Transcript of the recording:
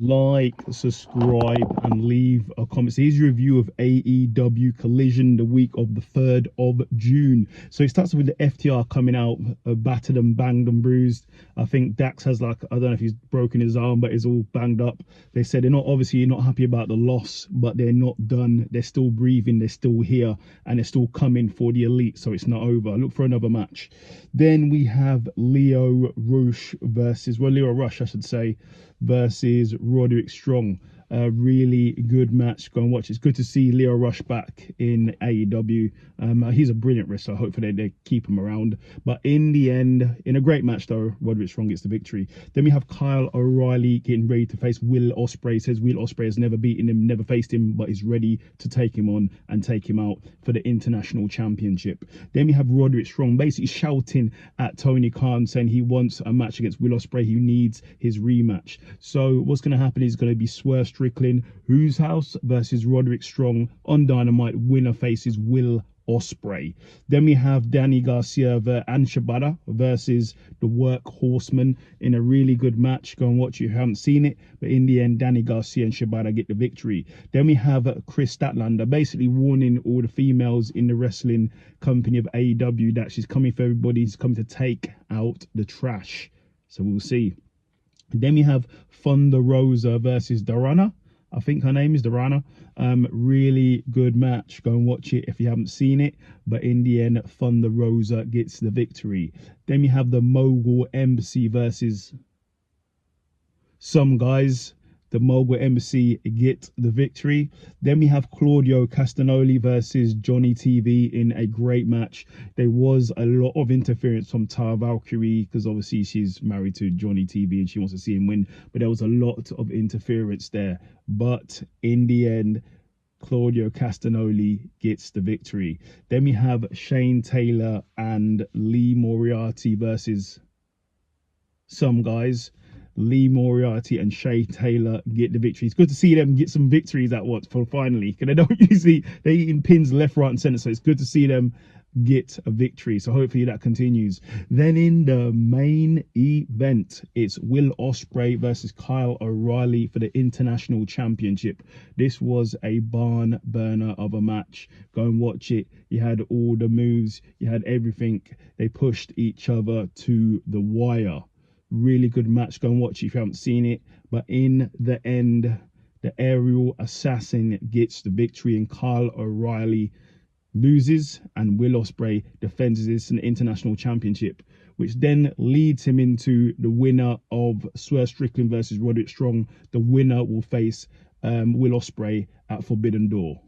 Like, subscribe, and leave a comment. So here's your review of AEW Collision the week of the 3rd of June. So it starts with the FTR coming out, battered and banged and bruised. I think Dax has, like, I don't know if he's broken his arm, but he's all banged up. They said they're not, obviously not happy about the loss, but they're not done. They're still breathing, they're still here, and they're still coming for the elite, so it's not over. Look for another match. Then we have Leo Rush Leo Rush, I should say, versus Roderick Strong. A really good match. Go and watch. It's good to see Leo Rush back in AEW. He's a brilliant wrestler. Hopefully they keep him around. But in the end, in a great match though, Roderick Strong gets the victory. Then we have Kyle O'Reilly getting ready to face Will Ospreay. Says Will Ospreay has never beaten him, never faced him, but is ready to take him on and take him out for the International Championship. Then we have Roderick Strong basically shouting at Tony Khan, saying he wants a match against Will Ospreay. He needs his rematch. So what's going to happen is going to be Swerve Strickland, whose house versus Roderick Strong on Dynamite. Winner faces Will Ospreay. Then we have Danny Garcia and Shibata versus the Workhorsemen in a really good match. Go and watch it if you haven't seen it. But in the end, Danny Garcia and Shibata get the victory. Then we have Chris Statlander basically warning all the females in the wrestling company of AEW that she's coming for everybody. She's coming to take out the trash. So we'll see. Then we have Thunder Rosa versus Dorana. I think her name is Dorana. Really good match. Go and watch it if you haven't seen it. But in the end, Thunder Rosa gets the victory. Then we have the Mogul Embassy versus some guys. The Mogul Embassy get the victory. Then we have Claudio Castagnoli versus Johnny TV in a great match. There was a lot of interference from Tara Valkyrie because obviously she's married to Johnny TV and she wants to see him win. But there was a lot of interference there. But in the end, Claudio Castagnoli gets the victory. Then we have Shane Taylor and Lee Moriarty versus some guys. Lee Moriarty and Shay Taylor get the victory. It's good to see them get some victories at once for finally, because they don't usually, they're eating pins left, right, and center. So it's good to see them get a victory. So hopefully that continues. Then in the main event, it's Will Ospreay versus Kyle O'Reilly for the International Championship. This was a barn burner of a match. Go and watch it. You had all the moves, you had everything. They pushed each other to the wire. Really good match. Go and watch it if you haven't seen it. But in the end, the aerial assassin gets the victory and Kyle O'Reilly loses, and Will Ospreay defends this in the International Championship, which then leads him into the winner of Swerve Strickland versus Roderick Strong. The winner will face Will Ospreay at Forbidden Door.